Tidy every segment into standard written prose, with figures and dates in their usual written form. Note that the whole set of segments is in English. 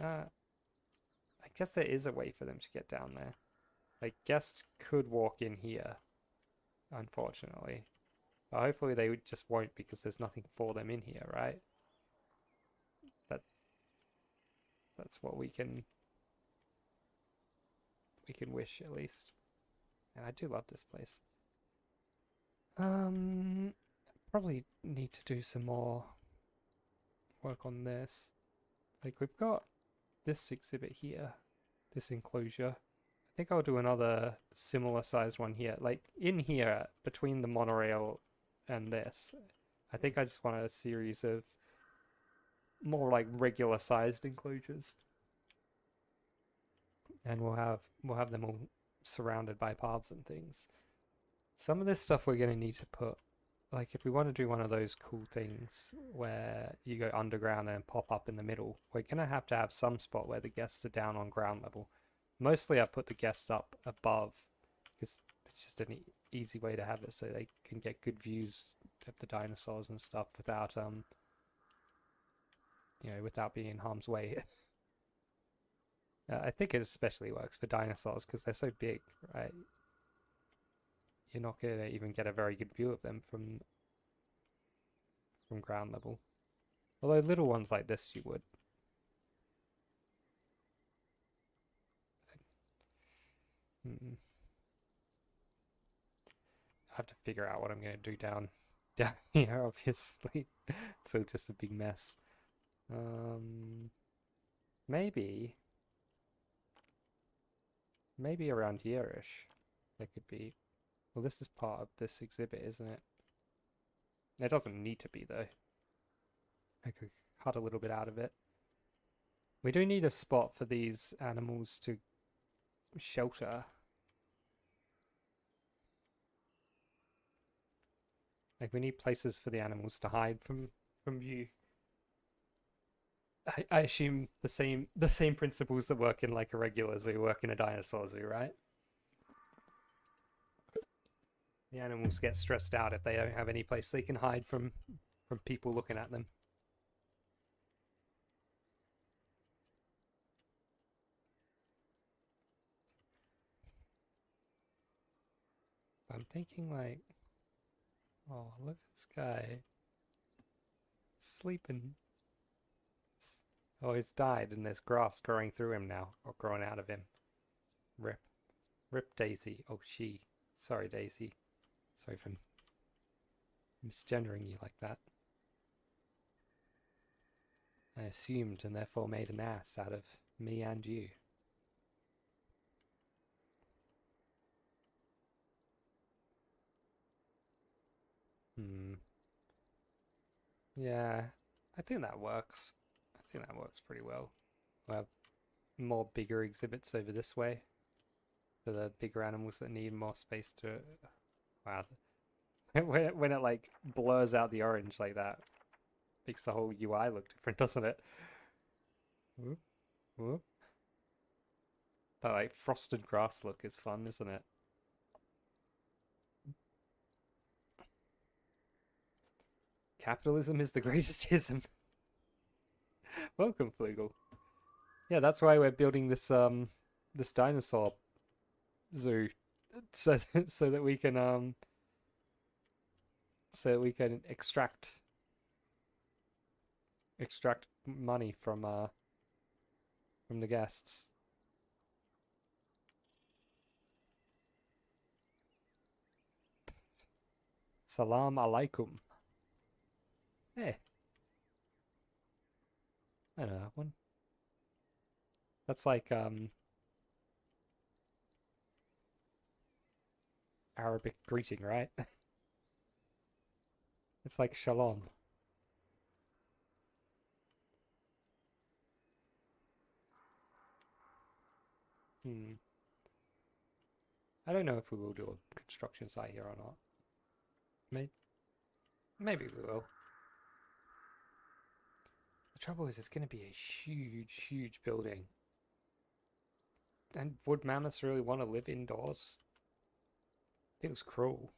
I guess there is a way for them to get down there. Like, guests could walk in here, unfortunately. But hopefully they just won't because there's nothing for them in here, right? That that's what we can wish at least. And I do love this place. Um, Probably need to do some more work on this. Like we've got this exhibit here, this enclosure. I think I'll do another similar sized one here. Like in here, between the monorail and this, I think I just want a series of more like regular sized enclosures. And we'll have them all surrounded by paths and things. Some of this stuff we're gonna need to put, like if we want to do one of those cool things where you go underground and pop up in the middle, we're gonna have to have some spot where the guests are down on ground level. Mostly I've put the guests up above because it's just an easy way to have it so they can get good views of the dinosaurs and stuff without without being in harm's way. I think it especially works for dinosaurs because they're so big, right? You're not going to even get a very good view of them from ground level. Although little ones like this you would. I have to figure out what I'm going to do down here, obviously. So just a big mess. Maybe around here-ish there could be. Well, this is part of this exhibit, isn't it? It doesn't need to be, though. I could cut a little bit out of it. We do need a spot for these animals to shelter. Like, we need places for the animals to hide from view. I assume the same principles that work in like a regular zoo work in a dinosaur zoo, right? The animals get stressed out if they don't have any place they can hide from people looking at them. I'm thinking like, oh, look at this guy sleeping. Oh, he's died and there's grass growing through him now, or growing out of him. Rip. Rip Daisy. Oh, she. Sorry, Daisy. Sorry for misgendering you like that. I assumed and therefore made an ass out of me and you. Yeah, I think that works. I think that works pretty well. We'll have more bigger exhibits over this way for the bigger animals that need more space to. Wow. When it like blurs out the orange like that, makes the whole UI look different, doesn't it? Whoop, whoop. That like frosted grass look is fun, isn't it? Capitalism is the greatest ism. Welcome, Flugel. Yeah, that's why we're building this dinosaur zoo, so that we can extract money from the guests. Salam alaikum. Hey, I know that one. That's like Arabic greeting, right? It's like shalom. Hmm. I don't know if we will do a construction site here or not. Maybe we will. The trouble is, it's going to be a huge, huge building. And would mammoths really want to live indoors? Feels cruel.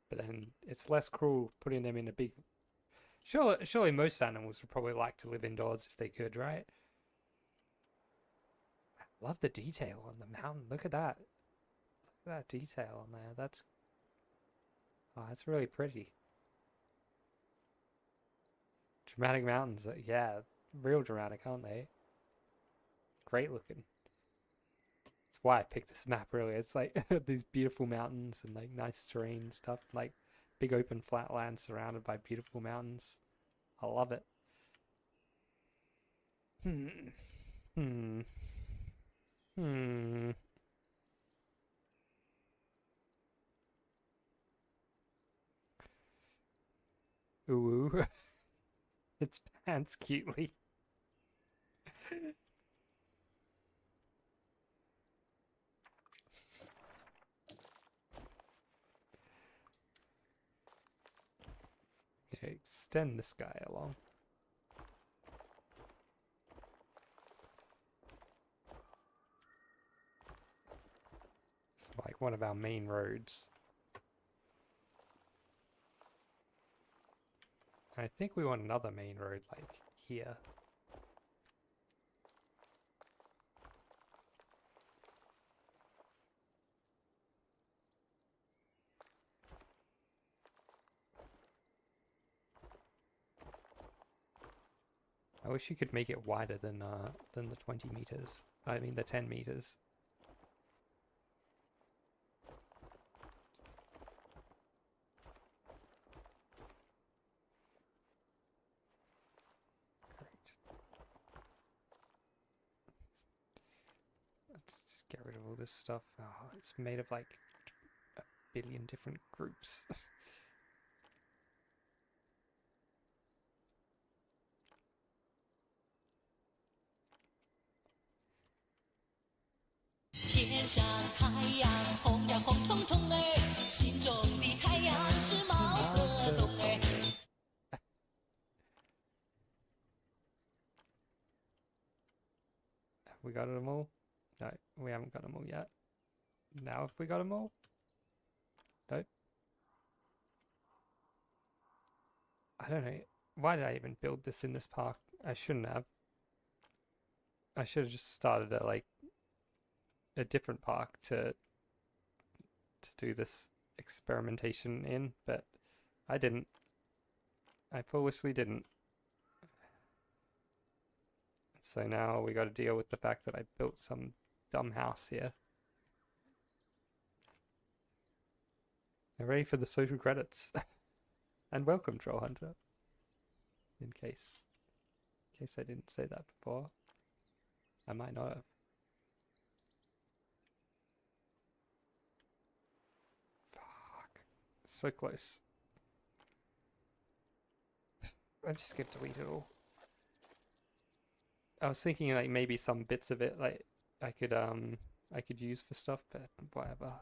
But then it's less cruel putting them in a big Surely most animals would probably like to live indoors if they could, right? Love the detail on the mountain. Look at that. Look at that detail on there. That's really pretty. Dramatic mountains. Yeah, real dramatic, aren't they? Great looking. That's why I picked this map, really. It's like these beautiful mountains and like nice terrain stuff, like big open flat land surrounded by beautiful mountains. I love it. Hmm. Hmm. Hmm. Ooh. Its pants cutely. Okay, extend this guy along. It's like one of our main roads. I think we want another main road like here. I wish you could make it wider than the 20 meters. I mean the 10 meters. Great. Let's just get rid of all this stuff. Oh, it's made of like a billion different groups. We got them all? No, we haven't got them all yet. Now have we got them all? No. I don't know. Why did I even build this in this park? I shouldn't have. I should have just started a different park to do this experimentation in, but I didn't. I foolishly didn't. So now we got to deal with the fact that I built some dumb house here. I'm ready for the social credits. And welcome, Troll Hunter. In case I didn't say that before. I might not have. Fuck. So close. I'm just gonna delete it all. I was thinking like maybe some bits of it like I could use for stuff, but whatever.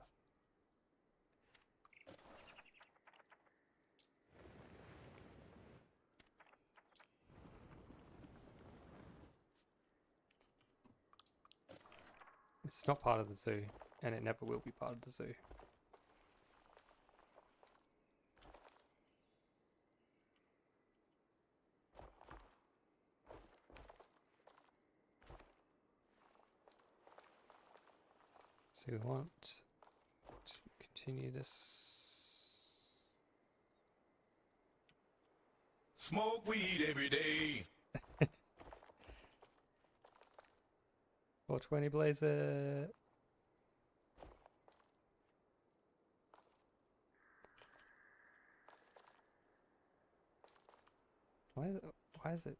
It's not part of the zoo, and it never will be part of the zoo. So we want to continue this. Smoke weed every day. 420 blazer. Why is it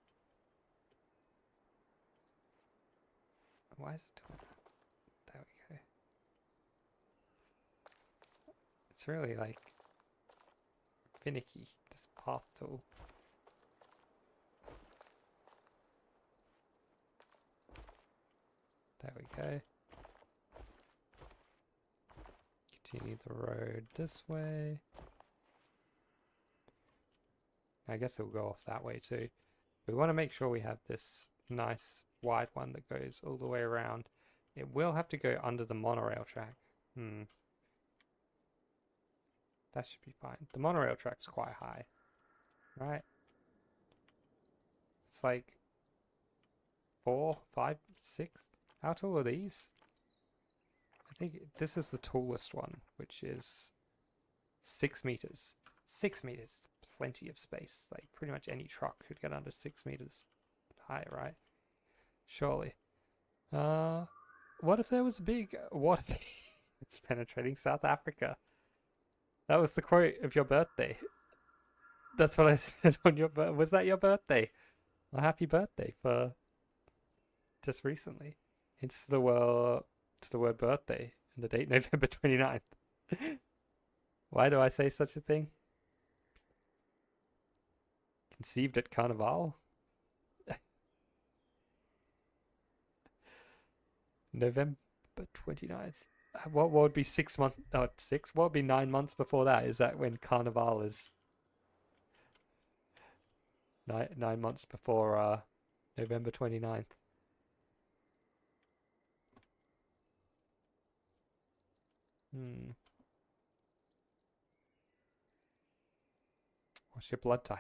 doing that? There we go. It's really like finicky, this path tool. There we go. Continue the road this way. I guess it will go off that way too. We want to make sure we have this nice wide one that goes all the way around. It will have to go under the monorail track. That should be fine. The monorail track's quite high, right? It's like 4, 5, 6. How tall are these? I think this is the tallest one, which is 6 meters. 6 meters is plenty of space. Like pretty much any truck could get under 6 meters high, right? Surely. What if there was a big... What if it's penetrating South Africa? That was the quote of your birthday. That's what I said on your birthday. Was that your birthday? Well, happy birthday for just recently. It's the word birthday and the date November 29th. Why do I say such a thing? Conceived at Carnival? November 29th. What would be 6 months? Oh, 6? What would be 9 months before that? Is that when Carnival is 9 months before November 29th? What's your blood type?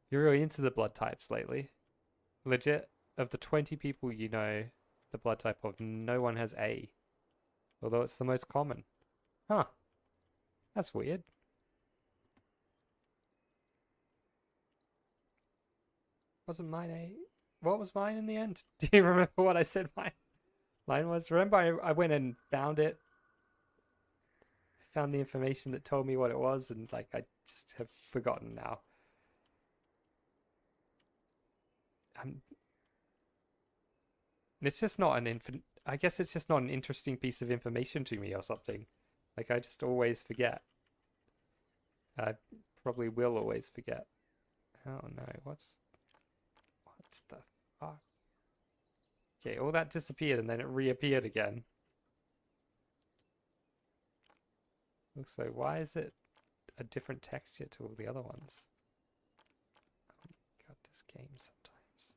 You're really into the blood types lately. Legit, of the 20 people you know the blood type of, no one has A. Although it's the most common. Huh. That's weird. Wasn't mine A? What was mine in the end? Do you remember what I said mine was? Remember I went and found it. I found the information that told me what it was, and like I just have forgotten now. It's just not an I guess it's just not an interesting piece of information to me or something. Like I just always forget. I probably will always forget. Oh no, what the fuck? Okay, all that disappeared and then it reappeared again. Looks like, why is it a different texture to all the other ones? Oh my god, this game sometimes.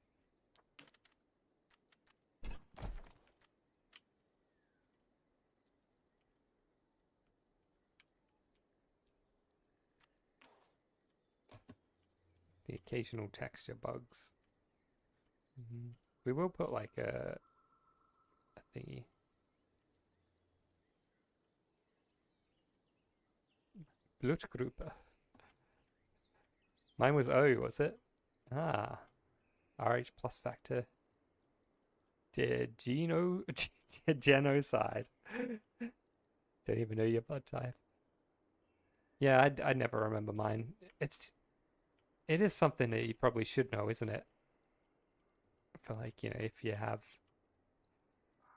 The occasional texture bugs. We will put like a thingy. Blutgruppe. Mine was O, was it? Ah. RH plus factor. Genocide. Don't even know your blood type. Yeah, I never remember mine. It is something that you probably should know, isn't it? For like, you know, if you have,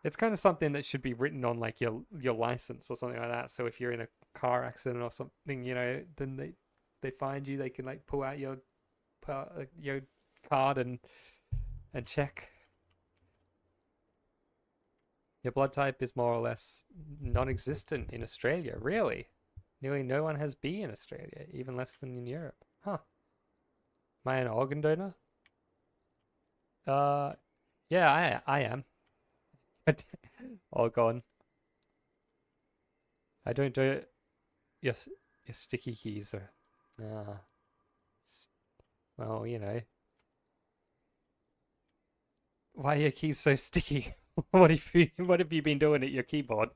it's kind of something that should be written on like your license or something like that. So if you're in a car accident or something, you know, then they find you, they can like pull out your card and check. Your blood type is more or less non-existent in Australia. Really? Nearly no one has B in Australia, even less than in Europe. Huh. Am I an organ donor? Yeah, I am. All gone. I don't do it. Yes, your sticky keys are. Well, you know. Why are your keys so sticky? What have you been doing at your keyboard?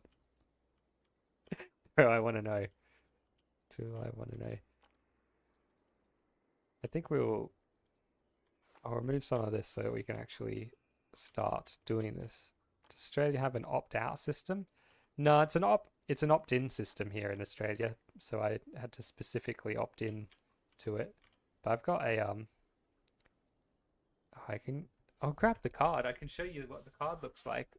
Do I want to know? Do I want to know? I think I'll remove some of this so that we can actually start doing this. Does Australia have an opt-out system? No, it's an opt-in system here in Australia, so I had to specifically opt in to it. But I've got a I'll grab the card. I can show you what the card looks like.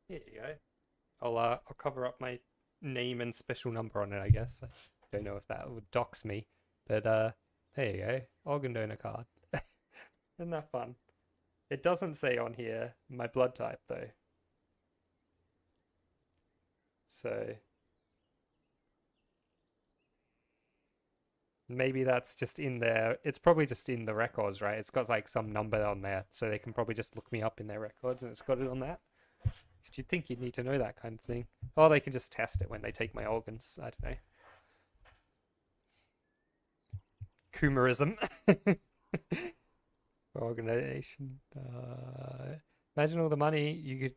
Here you go. I'll cover up my name and special number on it, I guess. I don't know if that would dox me, but there you go. Organ donor card. Isn't that fun? It doesn't say on here my blood type though. So Maybe that's just in there. It's probably just in the records, right? It's got like some number on there, so they can probably just look me up in their records and it's got it on that. Because you'd think you'd need to know that kind of thing. Or they can just test it when they take my organs. I don't know. Coomerism. Organization. Imagine all the money you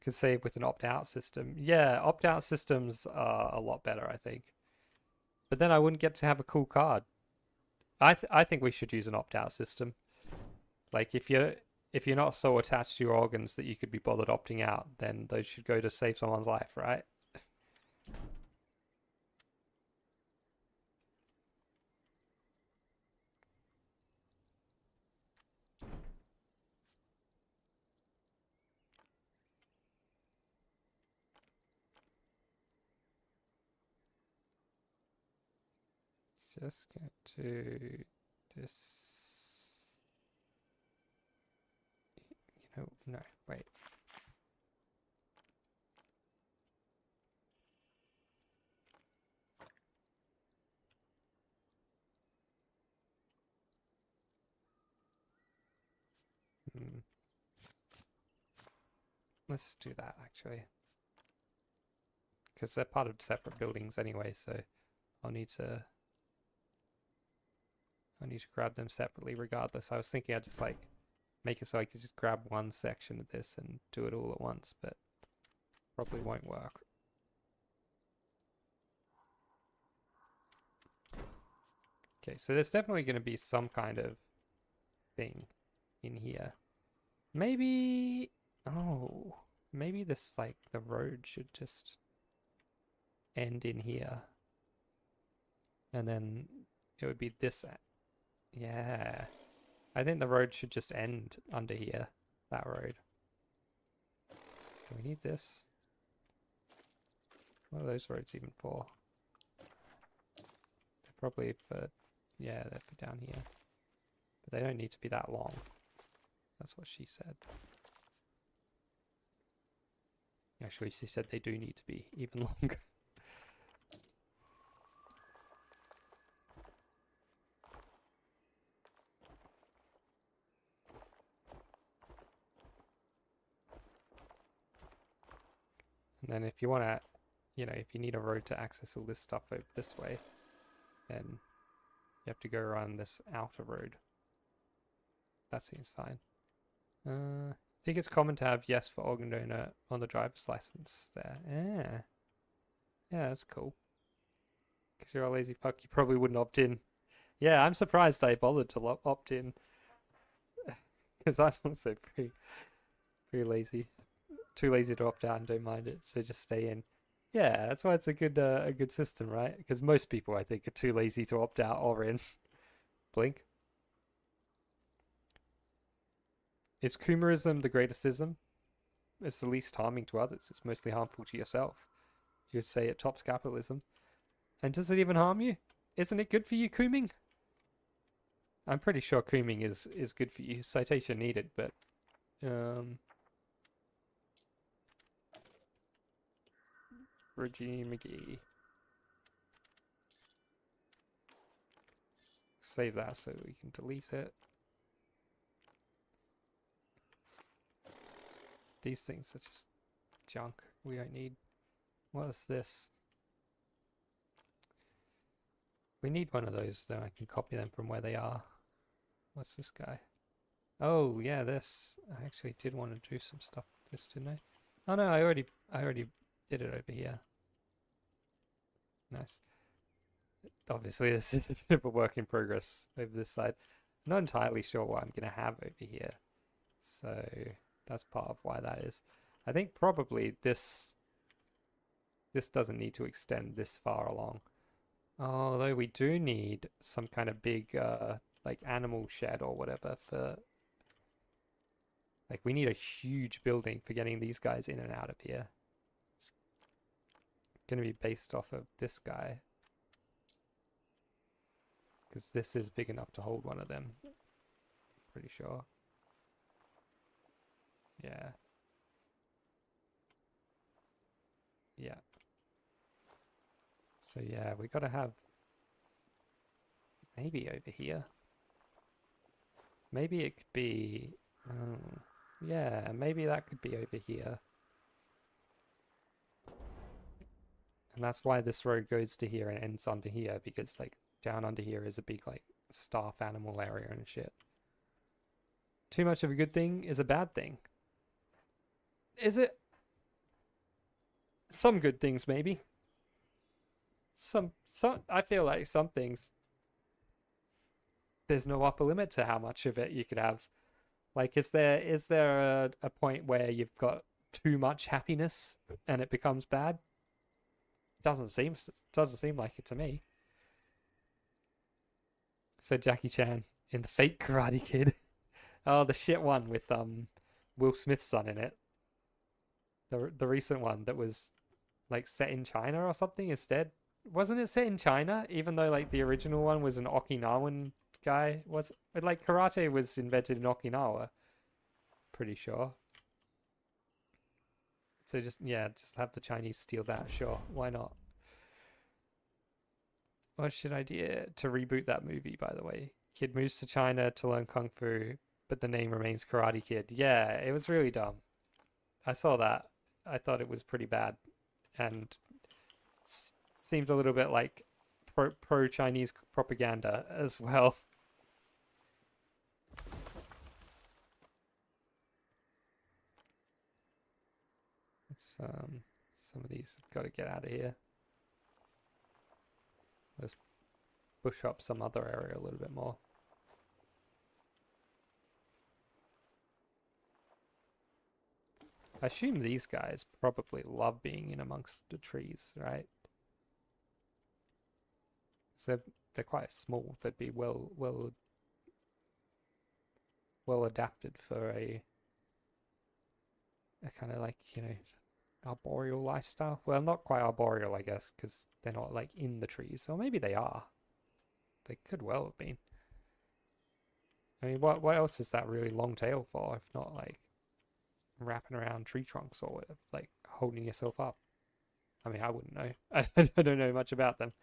could save with an opt-out system. Yeah, opt-out systems are a lot better, I think. But then I wouldn't get to have a cool card. I think we should use an opt-out system. Like if you're not so attached to your organs that you could be bothered opting out, then those should go to save someone's life, right? Just go to this. No, wait. Hmm. Let's do that actually, because they're part of separate buildings anyway. So I'll need to grab them separately regardless. I was thinking I'd just like make it so I could just grab one section of this and do it all at once, but probably won't work. Okay, so there's definitely going to be some kind of thing in here. Maybe, oh, maybe this, like, the road should just end in here. And then it would be this. Yeah. I think the road should just end under here, that road. Do we need this? What are those roads even for? They're probably for, yeah, they're for down here. But they don't need to be that long. That's what she said. Actually, she said they do need to be even longer. And then if you want to, if you need a road to access all this stuff over this way, then you have to go around this outer road. That seems fine. I think it's common to have yes for organ donor on the driver's license there. Yeah. Yeah, that's cool. Because you're a lazy fuck, you probably wouldn't opt in. Yeah, I'm surprised I bothered to opt in. Because I'm also pretty lazy. Too lazy to opt out and don't mind it, so just stay in. Yeah, that's why it's a good system, right? Because most people, I think, are too lazy to opt out or in. Blink. Is Coomerism the greatest ism? It's the least harming to others. It's mostly harmful to yourself. You'd say it tops capitalism. And does it even harm you? Isn't it good for you, cooming? I'm pretty sure cooming is good for you. Citation needed, but Reggie McGee. Save that so we can delete it. These things are just junk we don't need. What is this? We need one of those, then I can copy them from where they are. What's this guy? Oh yeah, this. I actually did want to do some stuff with this, didn't I? Oh no, I already did it over here. Nice. Obviously, this is a bit of a work in progress over this side. I'm not entirely sure what I'm going to have over here. So that's part of why that is. I think probably this doesn't need to extend this far along. Although we do need some kind of big like animal shed or whatever for, like, we need a huge building for getting these guys in and out of here. It's going to be based off of this guy, because this is big enough to hold one of them. Pretty sure. Yeah. Yeah. So yeah, we gotta have Maybe over here. Maybe it could be... yeah, maybe that could be over here. And that's why this road goes to here and ends under here, because like down under here is a big like staff animal area and shit. Too much of a good thing is a bad thing. Is it? Some good things maybe. Some I feel like some things there's no upper limit to how much of it you could have. Like is there a point where you've got too much happiness and it becomes bad? Doesn't seem like it to me. So Jackie Chan in the fake Karate Kid. Oh, the shit one with Will Smith's son in it. The recent one that was like set in China or something instead. Wasn't it set in China? Even though like the original one was an Okinawan guy. Was like karate was invented in Okinawa. Pretty sure. So just have the Chinese steal that. Sure, why not? What should I do to reboot that movie? By the way, kid moves to China to learn kung fu, but the name remains Karate Kid. Yeah, it was really dumb. I saw that. I thought it was pretty bad, and seemed a little bit like pro Chinese propaganda as well. It's, some of these have got to get out of here. Let's push up some other area a little bit more. I assume these guys probably love being in amongst the trees, right? So they're quite small. They'd be well adapted for a kind of like, you know, arboreal lifestyle. Well, not quite arboreal, I guess, because they're not like in the trees. Or maybe they are. They could well have been. I mean, what else is that really long tail for if not like wrapping around tree trunks or like holding yourself up? I mean, I wouldn't know. I don't know much about them.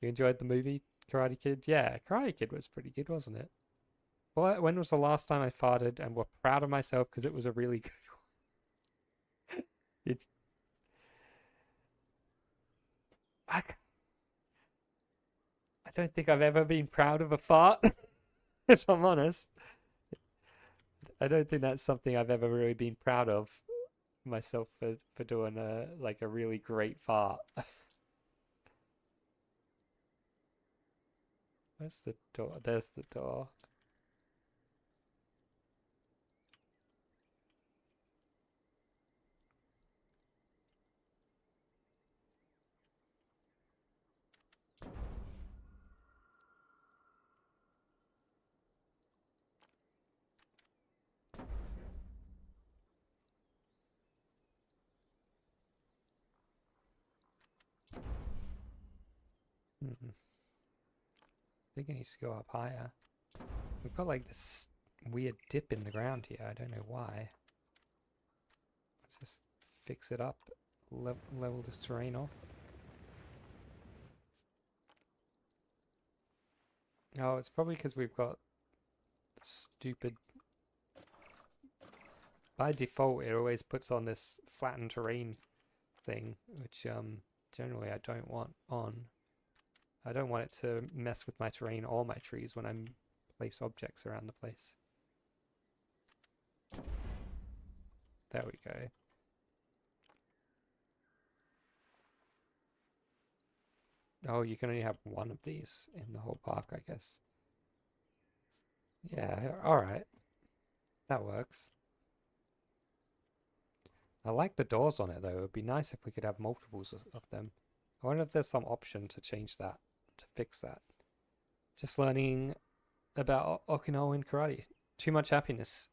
You enjoyed the movie Karate Kid? Yeah, Karate Kid was pretty good, wasn't it? Well, when was the last time I farted and were proud of myself because it was a really good one? I don't think I've ever been proud of a fart, if I'm honest. I don't think that's something I've ever really been proud of myself for doing a really great fart. Where's the door? There's the door. I think it needs to go up higher. We've got like this weird dip in the ground here. I don't know why. Let's just fix it up. Level this terrain off. Oh, it's probably because we've got stupid... By default, it always puts on this flattened terrain thing, which generally I don't want on. I don't want it to mess with my terrain or my trees when I place objects around the place. There we go. Oh, you can only have one of these in the whole park, I guess. Yeah, alright. That works. I like the doors on it though. It would be nice if we could have multiples of them. I wonder if there's some option to change that, to fix that. Just learning about Okinawan karate. Too much happiness.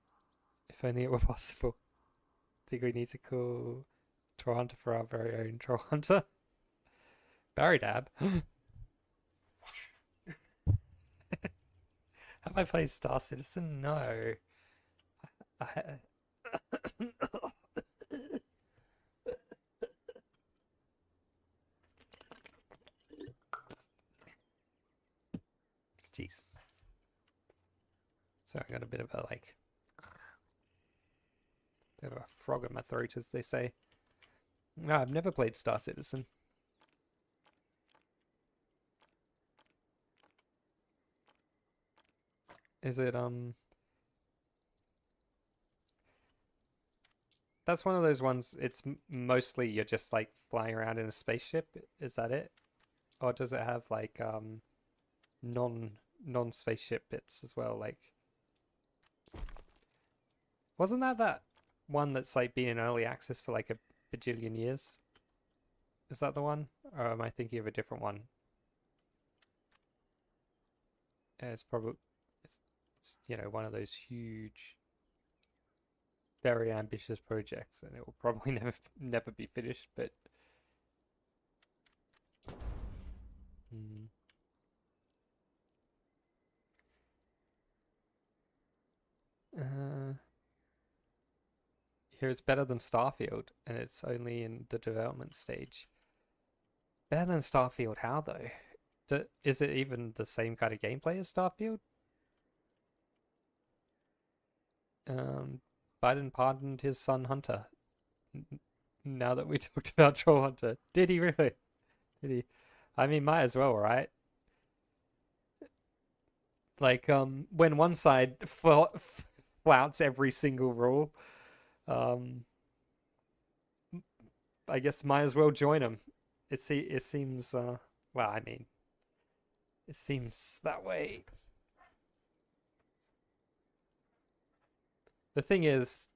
If only it were possible. Think we need to call Troll Hunter for our very own Troll Hunter. Barry Dab. Have I played Star Citizen? No. Jeez. So I got a bit of a bit of a frog in my throat, as they say. No, I've never played Star Citizen. Is it That's one of those ones. It's mostly you're just like flying around in a spaceship. Is that it? Or does it have like non spaceship bits as well? Like, wasn't that one that's like been in early access for like a bajillion years? Is that the one, or am I thinking of a different one? Yeah, it's probably it's one of those huge, very ambitious projects, and it will probably never be finished. But here it's better than Starfield, and it's only in the development stage. Better than Starfield? How though? Is it even the same kind of gameplay as Starfield? Biden pardoned his son Hunter. Now that we talked about Troll Hunter, did he really? Did he? I mean, might as well, right? Like, when one side flouts every single rule, I guess might as well join them. It seems, well, I mean, it seems that way. The thing is,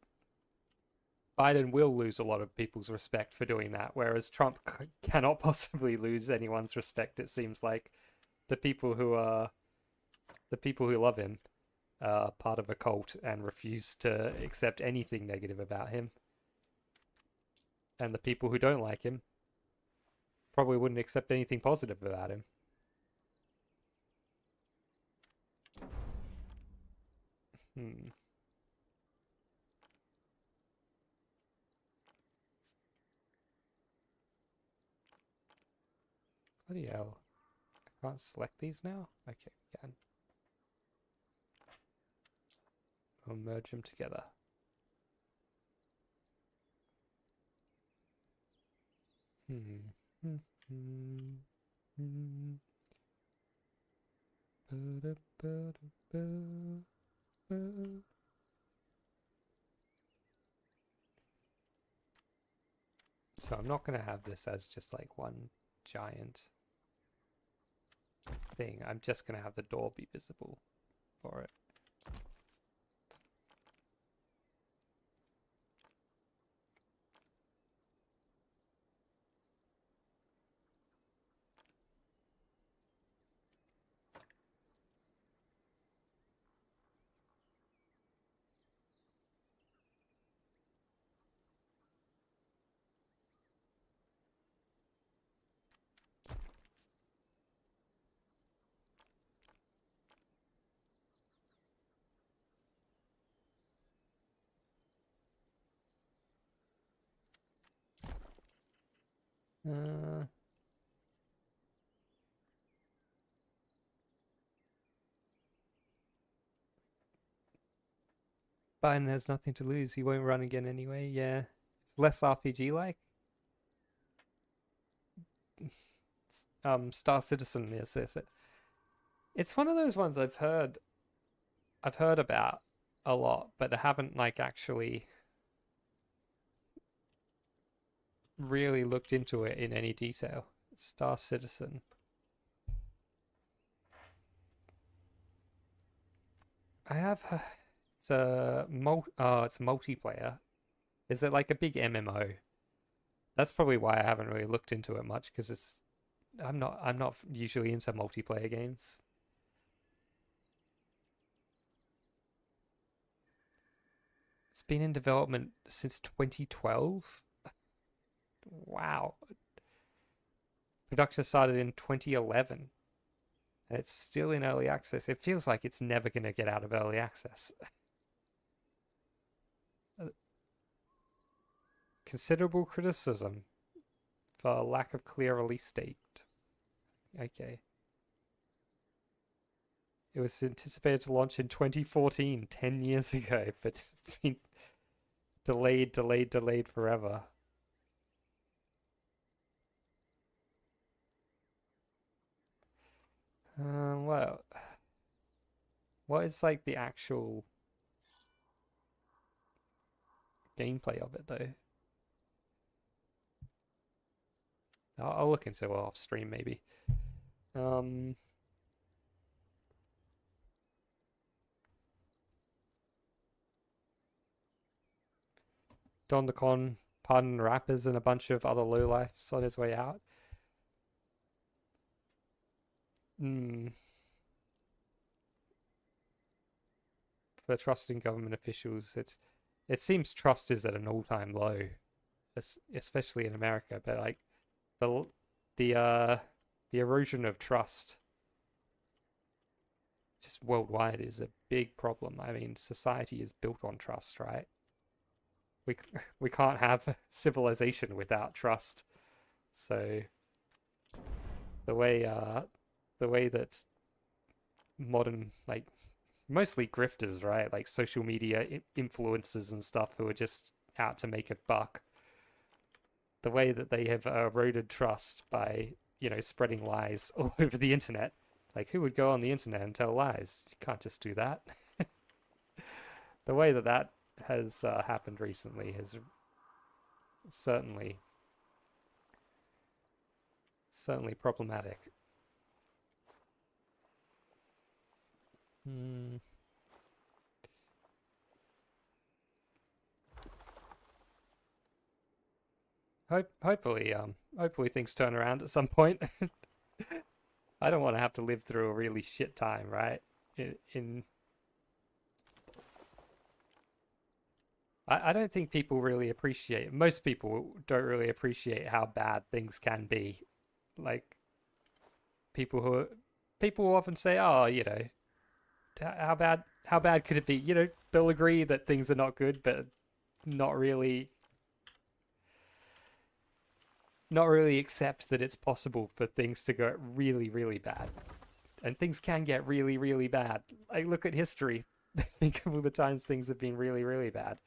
Biden will lose a lot of people's respect for doing that, whereas Trump cannot possibly lose anyone's respect. It seems like the people who love him are part of a cult and refuse to accept anything negative about him, and the people who don't like him probably wouldn't accept anything positive about him. Bloody hell. I can't select these now? Okay, we can. We'll merge them together. So I'm not going to have this as just like one giant thing. I'm just going to have the door be visible for it. Biden has nothing to lose. He won't run again anyway. Yeah, it's less RPG-like. Star Citizen is this. It's one of those ones I've heard about a lot, but I haven't like actually really looked into it in any detail. Star Citizen. I have. It's it's multiplayer. Is it like a big MMO? That's probably why I haven't really looked into it much, because I'm not usually into multiplayer games. It's been in development since 2012. Wow. Production started in 2011. And it's still in early access. It feels like it's never going to get out of early access. Considerable criticism for lack of clear release date. Okay. It was anticipated to launch in 2014, 10 years ago, but it's been delayed forever. Well, what is like the actual gameplay of it though? I'll look into it off stream maybe. Um, Don the Con, Pardon Rappers, and a bunch of other lowlifes on his way out. For trusting government officials, it seems trust is at an all-time low, especially in America. But like the the erosion of trust just worldwide is a big problem. I mean, society is built on trust, right? We can't have civilization without trust. So the way that modern, like, mostly grifters, right? Like social media influencers and stuff who are just out to make a buck. The way that they have eroded trust by, spreading lies all over the internet. Like, who would go on the internet and tell lies? You can't just do that. The way that has happened recently has certainly problematic. Hopefully things turn around at some point. I don't want to have to live through a really shit time, right? I don't think people really appreciate, most people don't really appreciate how bad things can be. Like, people will often say, oh, how bad could it be? They'll agree that things are not good, but not really accept that it's possible for things to go really, really bad. And things can get really, really bad. Like, look at history. Think of all the times things have been really, really bad.